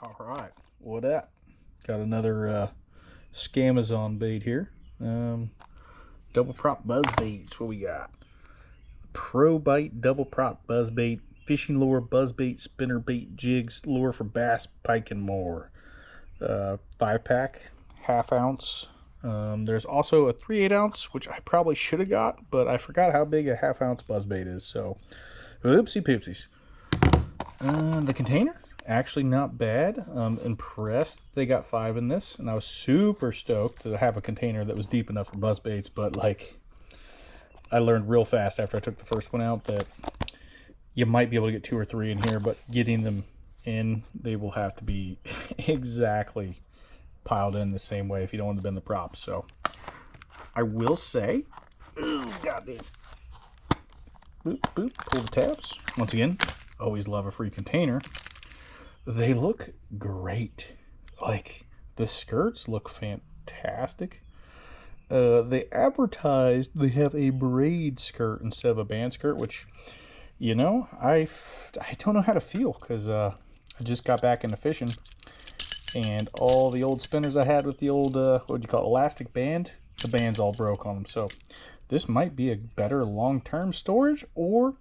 All right, what up? Got another Scamazon bait here. Double prop Buzzbaits. What we got? Probite double prop Buzzbait, fishing lure, Buzzbait, spinner bait, jigs, lure for bass, pike, and more. 5-pack, half-ounce. There's also a 3/8 ounce, which I probably should have got, but I forgot how big a half-ounce Buzzbait is. So, oopsie poopsies. The container, actually not bad. Impressed they got 5 in this, and I was super stoked to have a container that was deep enough for Buzzbaits, but like I learned real fast after I took the first one out that you might be able to get 2 or 3 in here, but getting them in, they will have to be exactly piled in the same way if you don't want to bend the props. So I will say, ooh, goddamn, boop boop, pull the tabs once again. Always love a free container. They look great. Like, the skirts look fantastic. They advertised they have a braid skirt instead of a band skirt, which, you know, I don't know how to feel, because I just got back into fishing, and all the old spinners I had with the old, what would you call it, elastic band, the band's all broke on them. So this might be a better long-term storage, or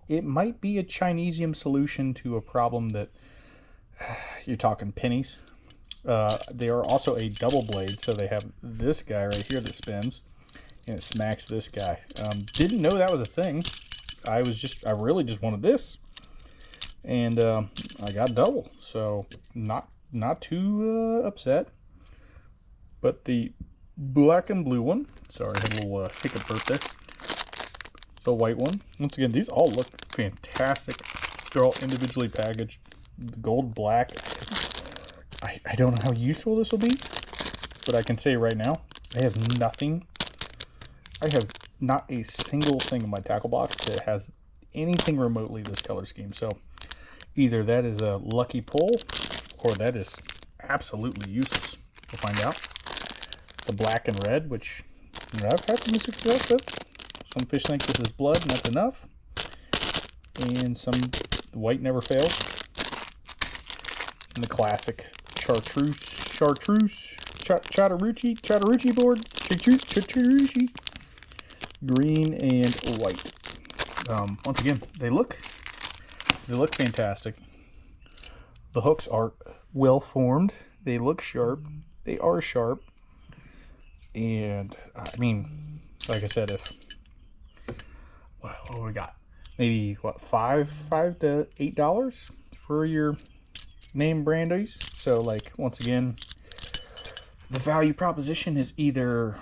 it might be a Chinesium solution to a problem that you're talking pennies. They are also a double blade, so they have this guy right here that spins, and it smacks this guy. Didn't know that was a thing. I really just wanted this, and I got double, so not too upset. But the black and blue one, sorry, I had a little hiccup burp there. The white one, once again, these all look fantastic. They're all individually packaged. The gold black, I don't know how useful this will be, but I can say right now, I have nothing. I have not a single thing in my tackle box that has anything remotely this color scheme. So either that is a lucky pull, or that is absolutely useless. We'll find out. The black and red, which I've had some success with. Some fish think this is blood, and that's enough. And some white never fails. And the classic chartreuse board, chartreuse, green and white. Once again, they look fantastic. The hooks are well formed. They look sharp. They are sharp. And I mean, like I said, if what do we got? Maybe what, $5 to $8 for your name brandies. So like, once again, the value proposition is either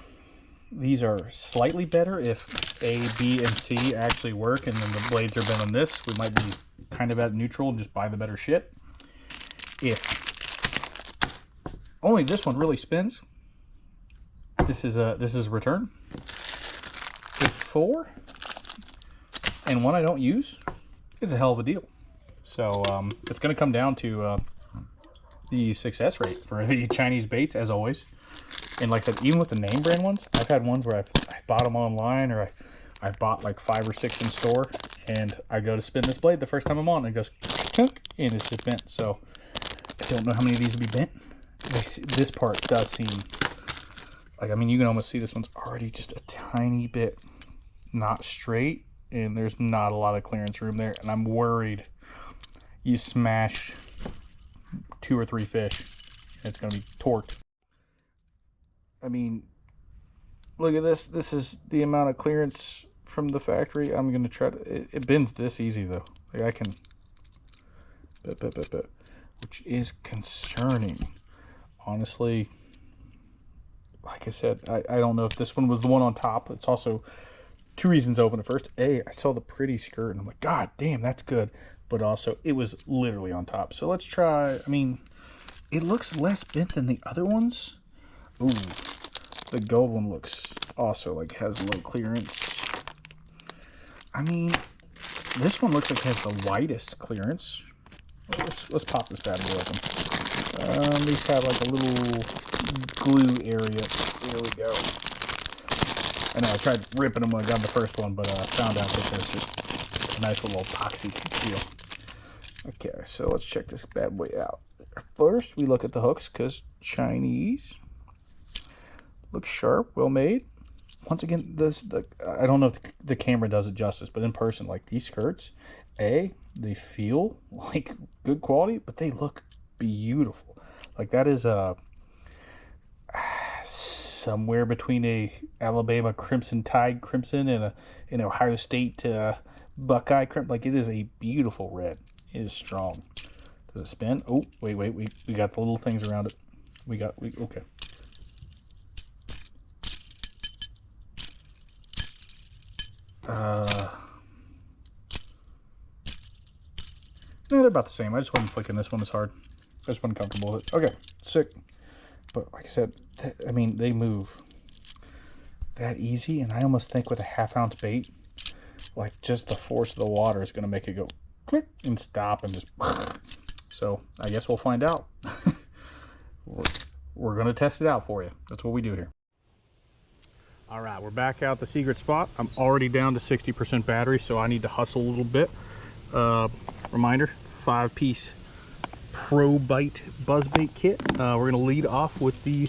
these are slightly better if A, B, and C actually work, and then the blades are bent on this, we might be kind of at neutral and just buy the better shit. If only this one really spins, this is a return. If 4 and one I don't use, it's a hell of a deal. So it's going to come down to the success rate for the Chinese baits, as always. And like I said, even with the name brand ones, I've had ones where I bought them online, or I bought like 5 or 6 in store, and I go to spin this blade the first time I'm on, and it goes chunk, and it's just bent. So I don't know how many of these will be bent. This part does seem like, I mean, you can almost see this one's already just a tiny bit not straight, and there's not a lot of clearance room there, and I'm worried you smash 2 or 3 fish, it's going to be torqued. I mean, look at this. This is the amount of clearance from the factory. I'm going to try to, it bends this easy though. Like I can, which is concerning. Honestly, like I said, I don't know if this one was the one on top. It's also 2 reasons open. At first, A, I saw the pretty skirt, and I'm like, God damn, that's good. But also, it was literally on top. So let's try, I mean, it looks less bent than the other ones. Ooh, the gold one looks also like has low clearance. I mean, this one looks like it has the widest clearance. Let's pop this bad boy open. These have like a little glue area. There we go. I know I tried ripping them when I got the first one, but found out that there's just a nice little epoxy feel. Okay, so let's check this bad boy out. First, we look at the hooks because Chinese. Looks sharp, well made. Once again, I don't know if the camera does it justice, but in person, like these skirts, they feel like good quality, but they look beautiful. Like that is somewhere between a Alabama Crimson Tide Crimson and an Ohio State Buckeye Crimson. Like it is a beautiful red. It is strong. Does it spin? Oh, wait, we got the little things around it. Okay. No, they're about the same. I just wasn't flicking this one as hard. I just wasn't comfortable with it. Okay, sick. But like I said, I mean, they move that easy, and I almost think with a ½ ounce bait, like just the force of the water is going to make it go click and stop and just. So I guess we'll find out. We're going to test it out for you. That's what we do here. All right, we're back out the secret spot. I'm already down to 60% battery, so I need to hustle a little bit. Reminder, 5-piece Probite Buzzbait kit. We're going to lead off with the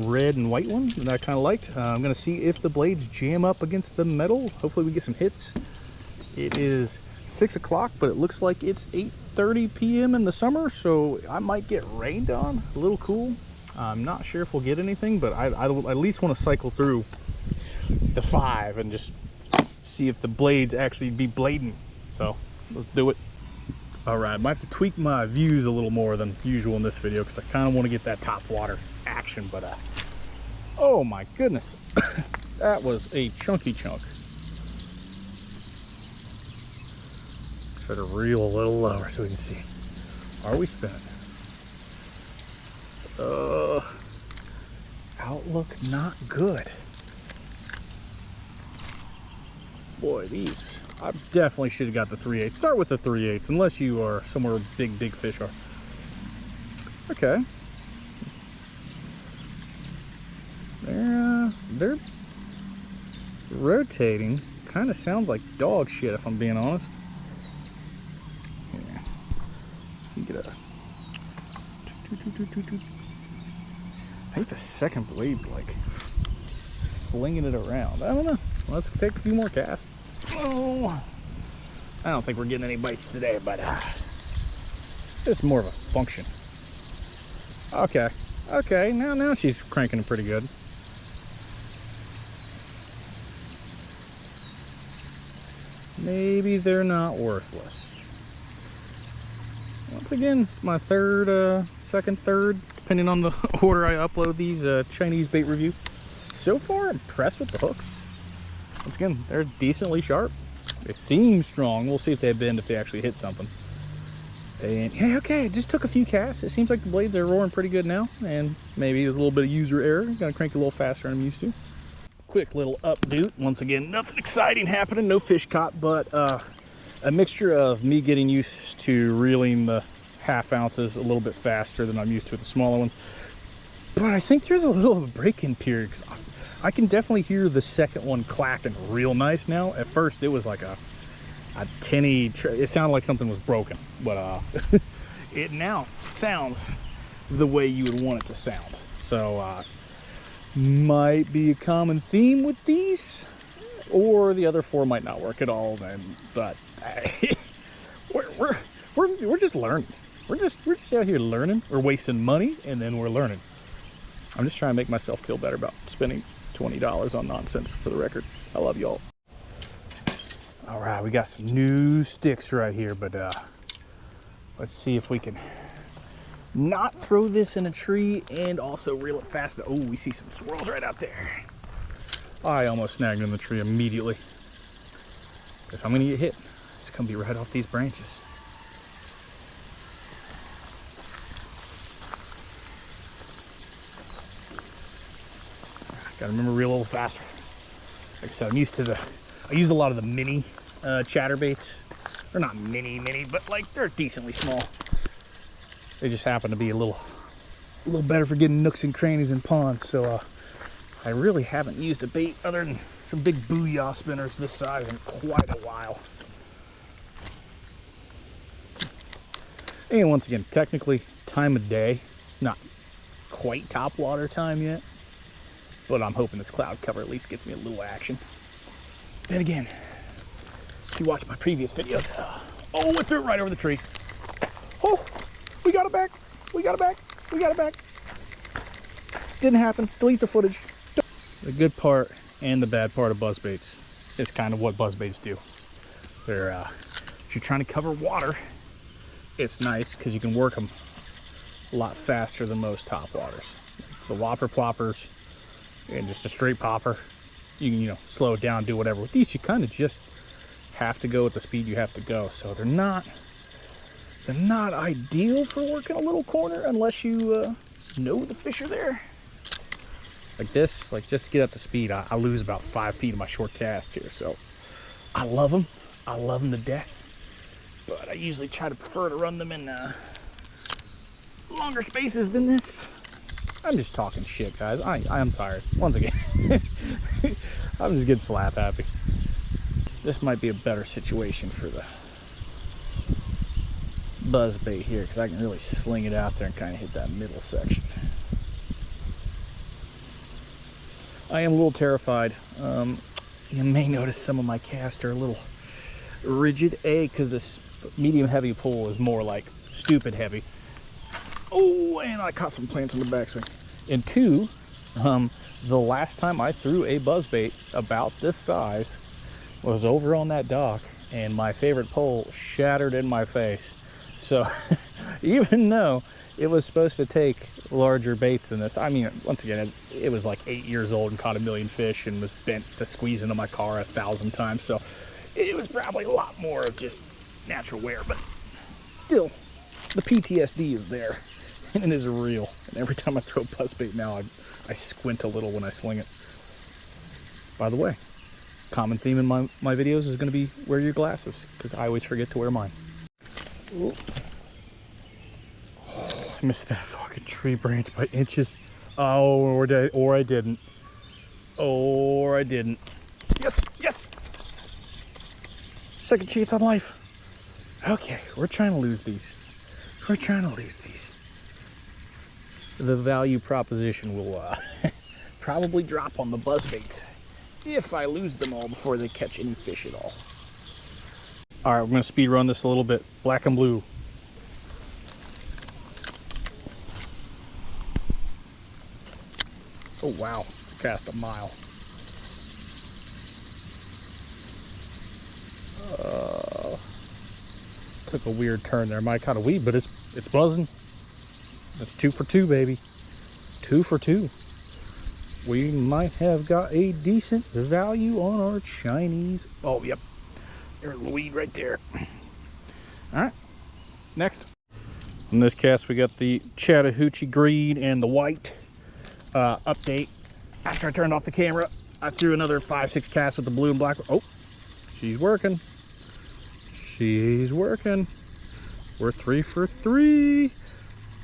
red and white one that I kind of liked. I'm going to see if the blades jam up against the metal. Hopefully we get some hits. It is 6 o'clock, but it looks like it's 8:30 p.m. in the summer, so I might get rained on. A little cool. I'm not sure if we'll get anything, but I at least want to cycle through the 5 and just see if the blades actually be blading. So let's do it. All right, might have to tweak my views a little more than usual in this video because I kind of want to get that top water action, but oh my goodness, that was a chunky chunk. Try to reel a little lower so we can see. Are we spinning? Outlook not good. Boy, these, I definitely should have got the 3/8. Start with the 3/8 unless you are somewhere where big fish are. Okay. They're rotating. Kind of sounds like dog shit if I'm being honest. Yeah. You get a. I think the second blade's like flinging it around. I don't know. Let's take a few more casts. Oh, I don't think we're getting any bites today, but it's more of a function. Okay, now she's cranking it pretty good. Maybe they're not worthless. Once again, it's my second, third, depending on the order I upload these Chinese bait review. So far, impressed with the hooks. Once again, they're decently sharp. They seem strong. We'll see if they bend, if they actually hit something. And yeah, okay, just took a few casts. It seems like the blades are roaring pretty good now, and maybe there's a little bit of user error. Gotta crank a little faster than I'm used to. Quick little update. Once again, nothing exciting happening, no fish caught, but a mixture of me getting used to reeling the ½ ounces a little bit faster than I'm used to with the smaller ones. But I think there's a little of a break-in period, because I can definitely hear the second one clacking real nice now. At first, it was like a tinny, it sounded like something was broken, but it now sounds the way you would want it to sound. So might be a common theme with these, or the other 4 might not work at all then, but we're just learning. We're just out here learning. We're wasting money, and then we're learning. I'm just trying to make myself feel better about spending $20 on nonsense, for the record. I love y'all. All right, we got some new sticks right here, but let's see if we can not throw this in a tree and also reel it fast. Oh, we see some swirls right out there. I almost snagged in the tree immediately. If I'm gonna get hit, it's gonna be right off these branches. Gotta remember to reel a little faster. Like I said, I use a lot of the mini chatterbaits. They're not mini, but like they're decently small. They just happen to be a little better for getting nooks and crannies in ponds. So I really haven't used a bait other than some big booyah spinners this size in quite a while. And once again, technically, time of day, it's not quite top water time yet, but I'm hoping this cloud cover at least gets me a little action. Then again, if you watch my previous videos, oh, it threw it right over the tree. Oh, we got it back. We got it back. We got it back. Didn't happen. Delete the footage. The good part and the bad part of buzzbaits is kind of what buzzbaits do. They're, if you're trying to cover water, it's nice because you can work them a lot faster than most top waters. The whopper ploppers and just a straight popper, you can, slow it down, do whatever. With these, you kind of just have to go at the speed you have to go. So they're not ideal for working a little corner unless you know the fish are there. Like this, just to get up to speed, I lose about 5 feet of my short cast here. So I love them. I love them to death. But I usually try to prefer to run them in longer spaces than this. I'm just talking shit, guys. I am tired. Once again, I'm just getting slap happy. This might be a better situation for the buzzbait here because I can really sling it out there and kind of hit that middle section. I am a little terrified. You may notice some of my casts are a little rigid. A, because this medium heavy pull is more like stupid heavy. Oh, and I caught some plants on the backswing. And two, the last time I threw a buzzbait about this size was over on that dock, and my favorite pole shattered in my face. So even though it was supposed to take larger baits than this, I mean, once again, it was like 8 years old and caught a million fish and was bent to squeeze into my car 1,000 times. So it was probably a lot more of just natural wear, but still, the PTSD is there and it is real. And every time I throw buzzbait now, I squint a little when I sling it. By the way, common theme in my videos is going to be wear your glasses, because I always forget to wear mine. Ooh. Oh, I missed that fucking tree branch by inches. Oh, or I didn't. Or I didn't. Yes, yes! Second chance on life. Okay, we're trying to lose these. We're trying to lose these. The value proposition will probably drop on the buzzbaits if I lose them all before they catch any fish at all. All right, we're going to speed run this a little bit. Black and blue. Oh, wow. Cast a mile. Took a weird turn there. Might caught a weed, but it's buzzing. That's 2 for 2, baby. 2 for 2. We might have got a decent value on our Chinese. Oh, yep. There's a weed right there. All right. Next. In this cast, we got the Chattahoochee green and the white. Update. After I turned off the camera, I threw another 5-6 casts with the blue and black. Oh, she's working. She's working. We're 3 for 3.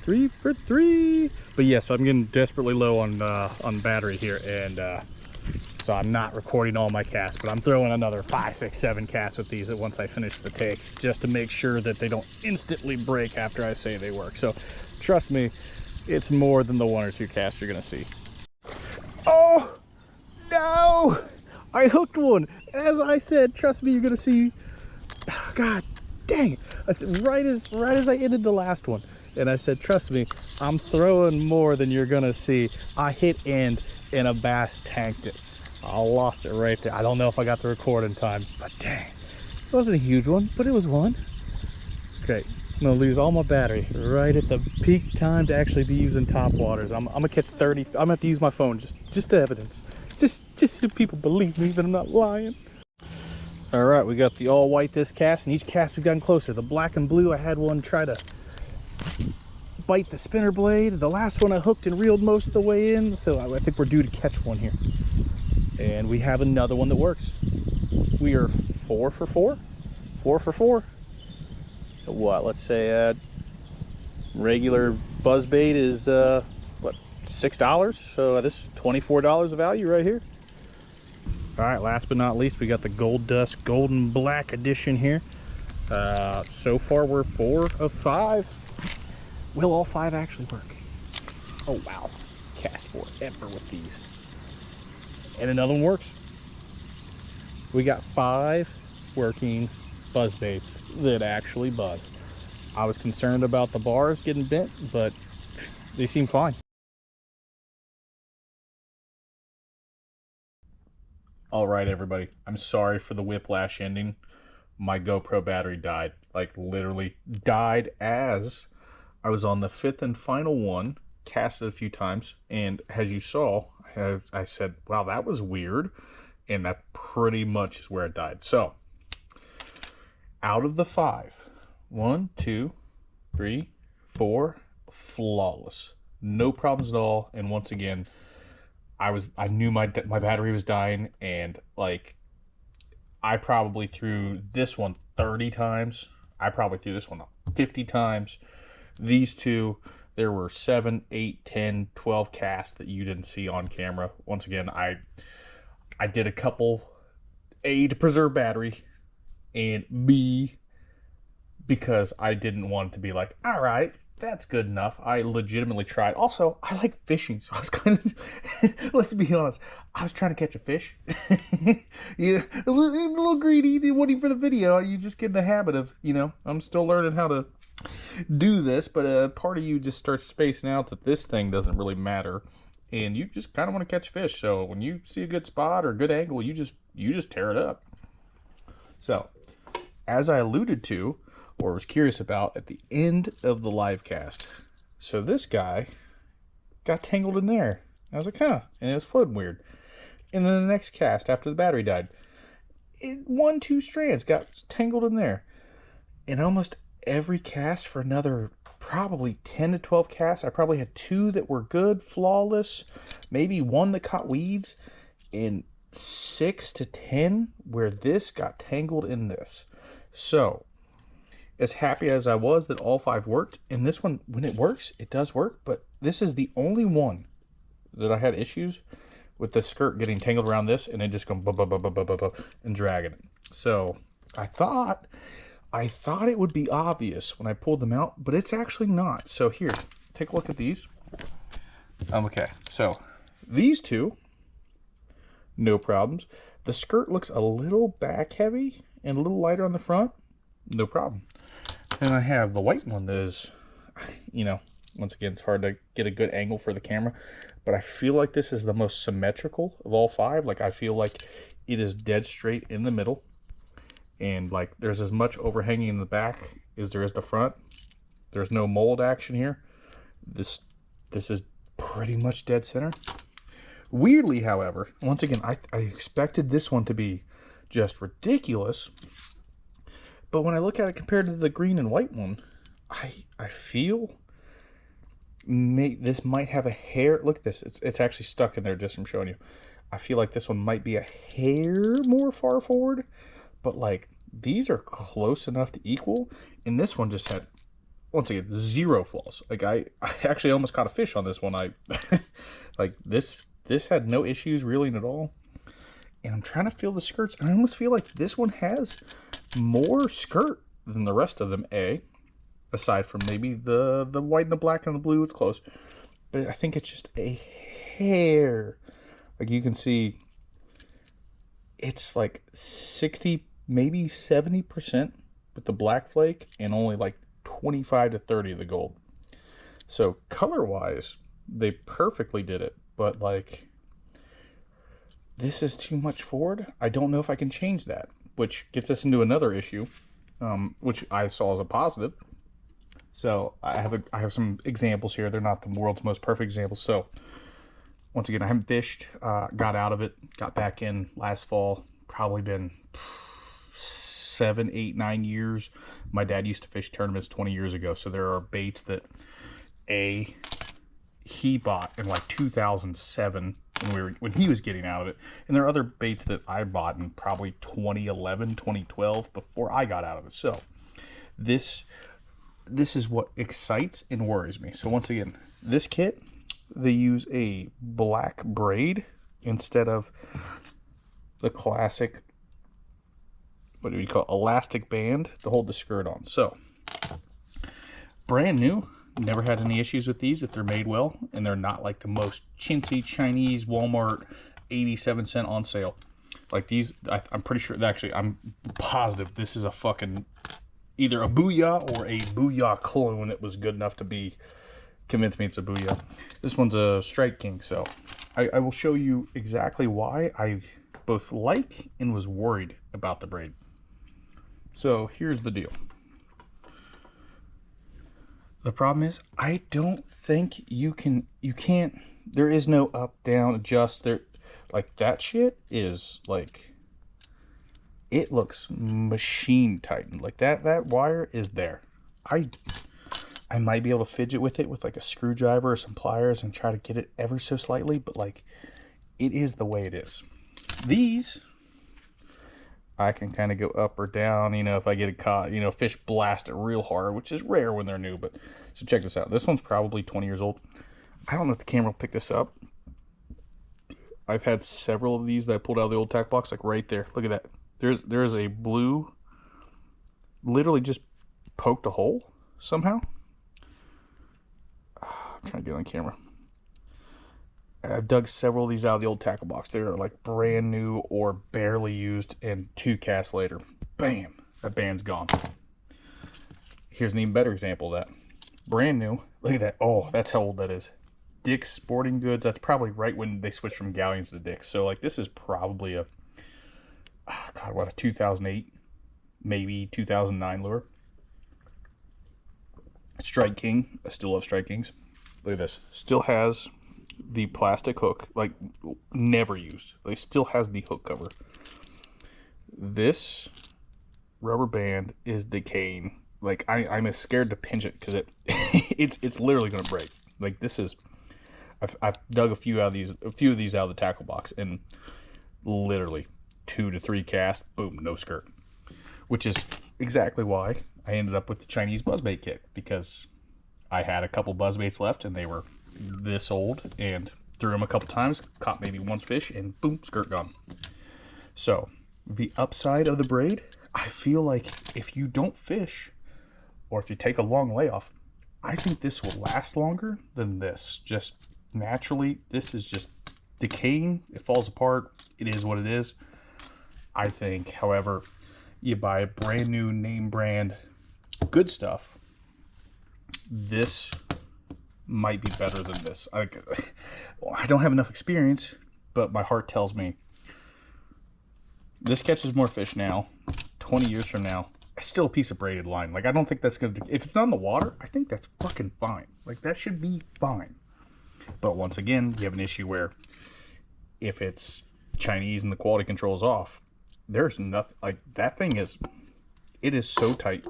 3 for 3. But yes, I'm getting desperately low on battery here, and so I'm not recording all my casts, but I'm throwing another 5, 6, 7 casts with these once I finish the take, just to make sure that they don't instantly break after I say they work. So trust me, it's more than the 1 or 2 casts you're gonna see. Oh no! I hooked one. As I said, trust me, you're gonna see. Oh, God dang it! I said right as I ended the last one, and I said, trust me, I'm throwing more than you're gonna see. I hit end and a bass tanked it. I lost it right there. I don't know if I got the record in time, but dang, it wasn't a huge one, but it was one. Okay, I'm gonna lose all my battery right at the peak time to actually be using top waters. I'm gonna catch 30. I'm gonna have to use my phone just to evidence, just so people believe me that I'm not lying. All right, we got the all white this cast, and each cast we've gotten closer. The black and blue, I had one try to bite the spinner blade. The last one I hooked and reeled most of the way in, so I think we're due to catch one here. And we have another one that works. We are 4 for 4. 4 for 4. What? Let's say regular buzzbait is what, $6? So this is $24 of value right here. All right, last but not least, we got the Gold Dust Golden Black edition here. So far we're 4 of 5. Will all 5 actually work? Oh wow, cast forever with these. And another one works. We got 5 working buzz baits that actually buzz. I was concerned about the bars getting bent, but they seem fine. All right, everybody. I'm sorry for the whiplash ending. My GoPro battery died. Like, literally died as I was on the 5th and final one, cast it a few times, and as you saw, I said, wow, that was weird, and that pretty much is where it died. So, out of the 5, 1, 2, 3, 4, flawless. No problems at all, and once again, I knew my battery was dying, and like I probably threw this one 30 times. I probably threw this one 50 times. These two, there were 7, 8, 10, 12 casts that you didn't see on camera. Once again, I did a couple, A, to preserve battery, and B, because I didn't want it to be like, all right, that's good enough. I legitimately tried. Also, I like fishing, so I was kind of, let's be honest, I was trying to catch a fish. Yeah, a little greedy, wanting for the video. You just get in the habit of, I'm still learning how to do this, but part of you just starts spacing out that this thing doesn't really matter, and you just kind of want to catch fish. So when you see a good spot or a good angle, you just tear it up. So, as I alluded to, or was curious about at the end of the live cast. So this guy got tangled in there. I was like, huh, and it was floating weird. And then the next cast, after the battery died, 2 strands got tangled in there. And almost every cast for another probably 10 to 12 casts, I probably had 2 that were good, flawless, maybe 1 that caught weeds, and 6 to 10 where this got tangled in this. So, as happy as I was that all 5 worked, and this one, when it works, it does work, but this is the only one that I had issues with the skirt getting tangled around this and then just going and dragging it. So I thought it would be obvious when I pulled them out, but it's actually not. So here, take a look at these. Okay, so these 2, no problems. The skirt looks a little back heavy and a little lighter on the front, no problem. And I have the white one that is, once again, it's hard to get a good angle for the camera, but I feel like this is the most symmetrical of all 5. Like, I feel like it is dead straight in the middle, and like there's as much overhanging in the back as there is the front. There's no mold action here. This is pretty much dead center. Weirdly, however, once again, I expected this one to be just ridiculous. But when I look at it compared to the green and white one, I feel this might have a hair. Look at this. It's actually stuck in there just from showing you. I feel like this one might be a hair more far forward, but like these are close enough to equal. And this one just had, once again, 0 flaws. Like I actually almost caught a fish on this one. Like this had no issues reeling at all. And I'm trying to feel the skirts, and I almost feel like this one has more skirt than the rest of them, aside from maybe the white and the black and the blue. It's close, but I think it's just a hair. Like you can see, it's like 60, maybe 70% with the black flake, and only like 25 to 30 of the gold. So color-wise, they perfectly did it, but like, this is too much forward. I don't know if I can change that, which gets us into another issue, which I saw as a positive. So I have some examples here. They're not the world's most perfect examples. So once again, I haven't fished, got out of it, got back in last fall. Probably been 7, 8, 9 years. My dad used to fish tournaments 20 years ago. So there are baits that he bought in like 2007 when he was getting out of it, and there are other baits that I bought in probably 2011, 2012 before I got out of it. So this is what excites and worries me. So once again, this kit, they use a black braid instead of the classic what do we call it? Elastic band to hold the skirt on. So brand new, never had any issues with these if they're made well and they're not like the most chintzy Chinese Walmart 87-cent on sale. Like these, I'm pretty sure, actually, I'm positive this is a fucking, either a Booyah or a Booyah clone that was good enough to be, convince me it's a Booyah. This one's a Strike King, so I will show you exactly why I both like and was worried about the braid. So here's the deal. The problem is, I don't think you can't, there is no up, down, adjust, there. Like, that shit is, like, it looks machine tightened. Like, that wire is there. I might be able to fidget with it with, like, a screwdriver or some pliers and try to get it ever so slightly, but, like, it is the way it is. These, I can kind of go up or down, you know, if I get it caught, you know, fish blast it real hard, which is rare when they're new, but, so check this out. This one's probably 20 years old. I don't know if the camera will pick this up. I've had several of these that I pulled out of the old tack box, like right there. Look at that. There's a blue, literally just poked a hole somehow. I'm trying to get on camera. I've dug several of these out of the old tackle box. They're like brand new or barely used, and 2 casts later, bam, that band's gone. Here's an even better example of that. Brand new. Look at that. Oh, that's how old that is. Dick's Sporting Goods. That's probably right when they switched from Galleons to Dick's. So, like, this is probably a, God, what, a 2008, maybe 2009 lure. Strike King. I still love Strike Kings. Look at this. Still has the plastic hook, like, never used. Like, still has the hook cover. This rubber band is decaying. Like, I'm as scared to pinch it because it's literally gonna break. Like, this is, I've dug a few of these out of the tackle box, and literally 2 to 3 casts, boom, no skirt. Which is exactly why I ended up with the Chinese Buzzbait kit, because I had a couple Buzzbaits left and they were this old, and threw them a couple times, caught maybe 1 fish, and boom, skirt gone. So the upside of the braid, I feel like if you don't fish or if you take a long layoff, I think this will last longer than this. Just naturally, this is just decaying. It falls apart. It is what it is. I think, however, you buy a brand new name brand, good stuff, this might be better than this. I don't have enough experience, but my heart tells me this catches more fish now. 20 years from now, it's still a piece of braided line. Like, I don't think that's going to, if it's not in the water, I think that's fucking fine. Like, that should be fine. But once again, you have an issue where if it's Chinese and the quality control is off, there's nothing, like, that thing is, it is so tight.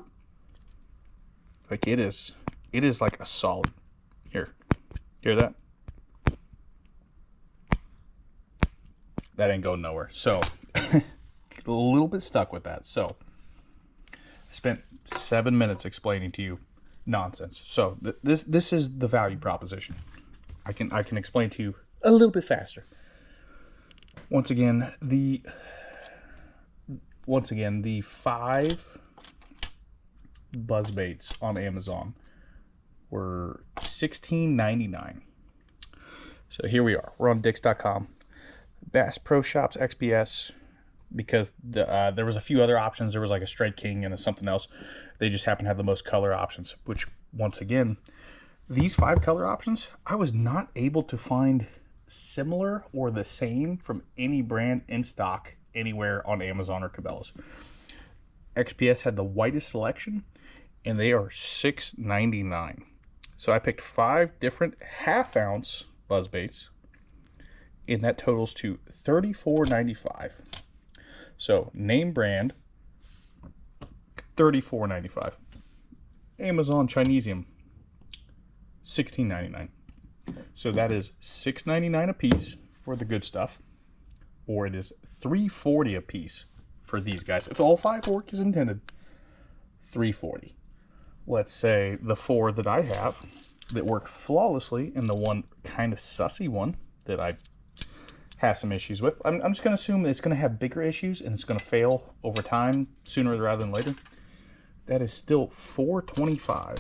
Like, it is like a solid. Here, hear that? That ain't going nowhere. So, a little bit stuck with that. So, I spent 7 minutes explaining to you nonsense. So, this is the value proposition. I can explain to you a little bit faster. Once again, the 5 Buzzbaits on Amazon were $16.99. So here we are. We're on Dix.com. Bass Pro Shops XPS, because there was a few other options. There was like a Strike King and a something else. They just happen to have the most color options, which, once again, these 5 color options, I was not able to find similar or the same from any brand in stock anywhere on Amazon or Cabela's. XPS had the whitest selection, and they are $6.99. So I picked 5 different half-ounce Buzzbaits, and that totals to $34.95. So name brand, $34.95. Amazon Chinesium, $16.99. So that is $6.99 a piece for the good stuff, or it is $3.40 a piece for these guys. If all 5 work as intended, $3.40. Let's say the 4 that I have that work flawlessly, and the one kind of sussy one that I has some issues with. I'm just going to assume it's going to have bigger issues and it's going to fail over time sooner rather than later. That is still $4.25.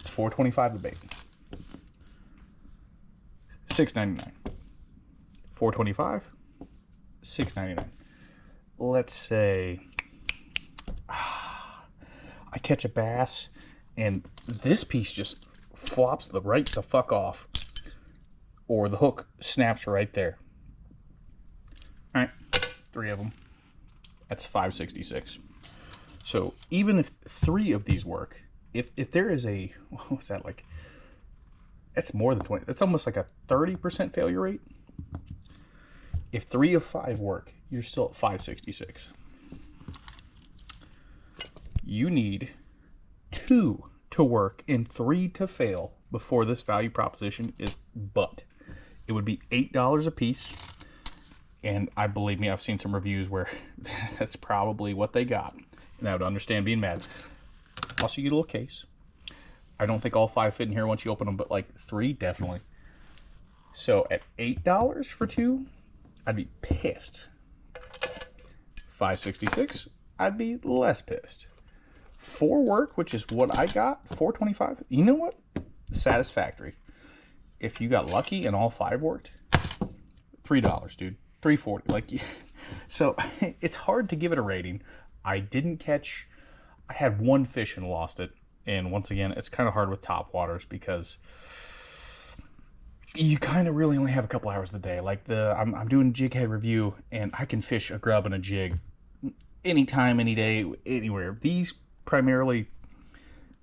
It's $4.25 the bait. $6.99. $4.25. $6.99. Let's say I catch a bass and this piece just flops right the fuck off, or the hook snaps right there. All right, 3 of them. That's $5.66. So even if 3 of these work, if there is a, what's that like? That's more than 20. That's almost like a 30% failure rate. If 3 of 5 work, you're still at $5.66. You need 2 to work and 3 to fail before this value proposition is butt. It would be $8 a piece, and I believe me, I've seen some reviews where that's probably what they got, and I would understand being mad. Also, you get a little case. I don't think all 5 fit in here once you open them, but like 3 definitely. So at $8 for 2, I'd be pissed. $5.66, I'd be less pissed. 4 work, which is what I got, $4.25. You know what? Satisfactory. If you got lucky and all 5 worked, $3, dude. $3.40. Like, so it's hard to give it a rating. I had 1 fish and lost it. And once again, it's kind of hard with top waters because you kind of really only have a couple hours of the day. Like I'm doing a jig head review, and I can fish a grub and a jig anytime, any day, anywhere. These primarily,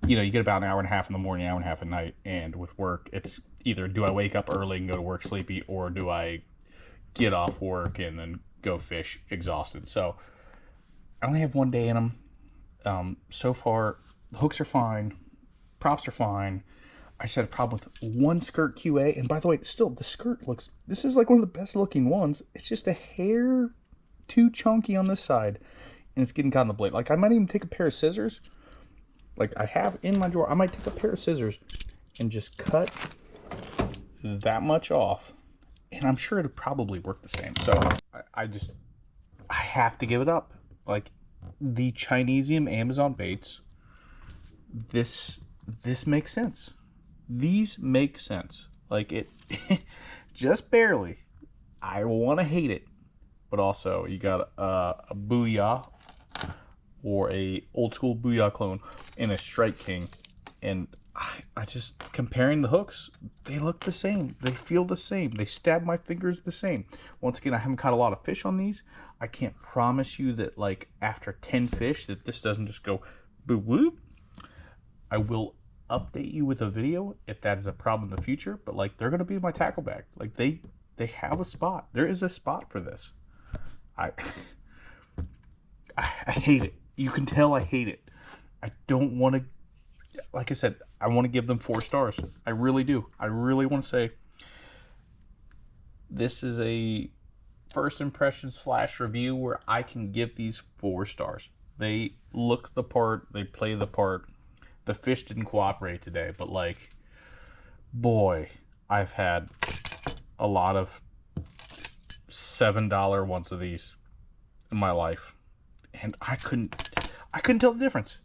you know, you get about an hour and a half in the morning, hour and a half at night, and with work, it's either do I wake up early and go to work sleepy, or do I get off work and then go fish exhausted. So I only have 1 day in them. So far, the hooks are fine, props are fine. I just had a problem with 1 skirt QA, and by the way, still the skirt looks, this is like one of the best looking ones. It's just a hair too chunky on this side, and it's getting caught in the blade. Like, I might even take a pair of scissors, like I have in my drawer. I might take a pair of scissors and just cut that much off, and I'm sure it'd probably work the same. So I have to give it up. Like, the Chinesium Amazon baits, this makes sense. These make sense. Like, it just barely. I want to hate it, but also you got a Booyah or a old school Booyah clone and a Strike King, and I just, comparing the hooks, they look the same. They feel the same. They stab my fingers the same. Once again, I haven't caught a lot of fish on these. I can't promise you that, like, after 10 fish that this doesn't just go boop whoop. I will update you with a video if that is a problem in the future, but like, they're going to be in my tackle bag. Like, they have a spot. There is a spot for this. I hate it. You can tell I hate it. I don't want to, like I said, I want to give them 4 stars. I really do. I really want to say this is a first impression / review where I can give these 4 stars. They look the part. They play the part. The fish didn't cooperate today, but like, boy, I've had a lot of $7 ones of these in my life, and I couldn't tell the difference.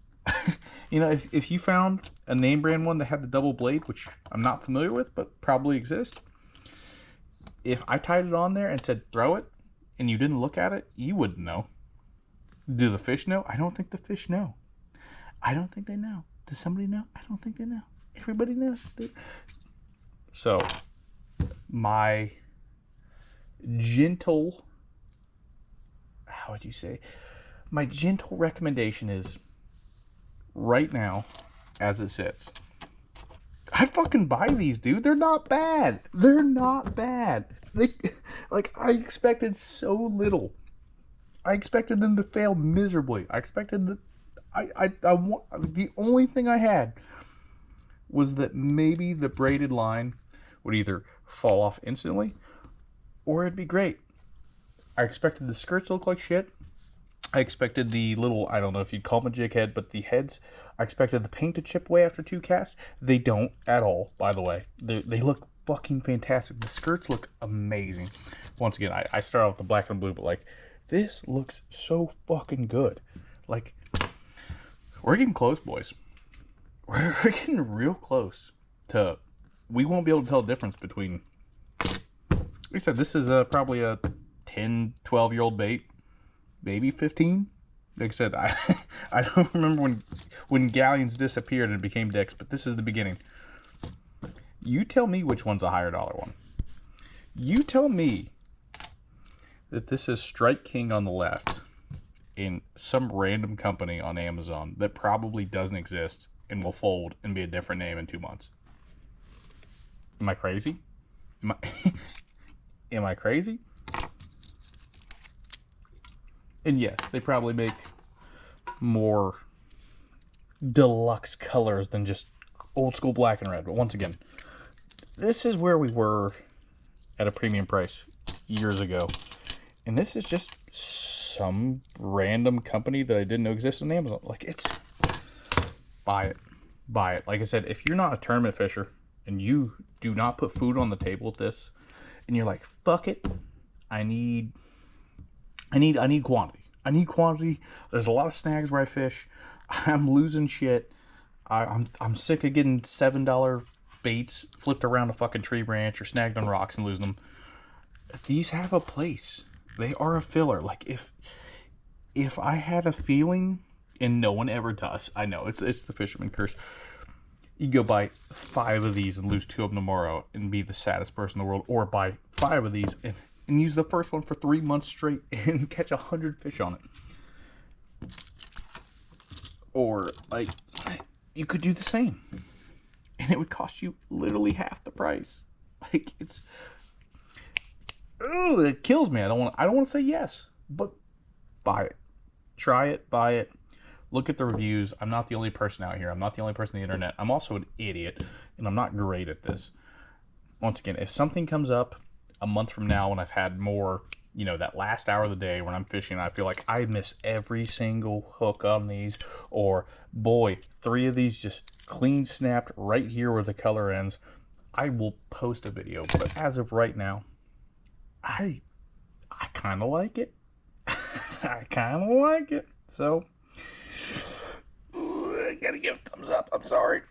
You know, if you found a name brand one that had the double blade, which I'm not familiar with, but probably exists, if I tied it on there and said throw it, and you didn't look at it, you wouldn't know. Do the fish know? I don't think the fish know. I don't think they know. Does somebody know? I don't think they know. Everybody knows. So, my gentle, how would you say? My gentle recommendation is, right now, as it sits, I'd fucking buy these, dude. They're not bad. They're not bad. Like, I expected so little. I expected them to fail miserably. I expected that. The only thing I had was that maybe the braided line would either fall off instantly or it'd be great. I expected the skirts to look like shit. I expected the little, I don't know if you'd call them a jig head, but the heads, I expected the paint to chip away after 2 casts. They don't at all, by the way. They look fucking fantastic. The skirts look amazing. Once again, I start off with the black and blue, but like, this looks so fucking good. Like, we're getting close, boys. We're getting real close to, we won't be able to tell the difference between, like I said, this is probably a 10, 12-year-old bait, maybe 15. Like I said, I don't remember when galleons disappeared and became dicks, but this is the beginning. You tell me which one's a higher dollar one. You tell me that this is Strike King on the left in some random company on Amazon that probably doesn't exist and will fold and be a different name in 2 months. Am I crazy? Am I crazy? And yes, they probably make more deluxe colors than just old school black and red. But once again, this is where we were at a premium price years ago. And this is just some random company that I didn't know existed on Amazon. Like, it's... Buy it. Buy it. Like I said, if you're not a tournament fisher and you do not put food on the table with this, and you're like, fuck it, I need quantity. I need quantity. There's a lot of snags where I fish. I'm losing shit. I'm sick of getting $7 baits flipped around a fucking tree branch or snagged on rocks and losing them. These have a place. They are a filler. Like, if I had a feeling, and no one ever does, I know it's the fisherman curse. You go buy 5 of these and lose 2 of them tomorrow and be the saddest person in the world, or buy 5 of these and use the first one for 3 months straight and catch 100 fish on it. Or, like, you could do the same. And it would cost you literally half the price. Like, it's... Ugh, it kills me. I don't want to say yes. But buy it. Try it. Buy it. Look at the reviews. I'm not the only person out here. I'm not the only person on the internet. I'm also an idiot. And I'm not great at this. Once again, if something comes up a month from now when I've had more, you know, that last hour of the day when I'm fishing, I feel like I miss every single hook on these, or boy, 3 of these just clean snapped right here where the color ends, I will post a video. But as of right now, I kind of like it. I kind of like it. So, I gotta give a thumbs up. I'm sorry.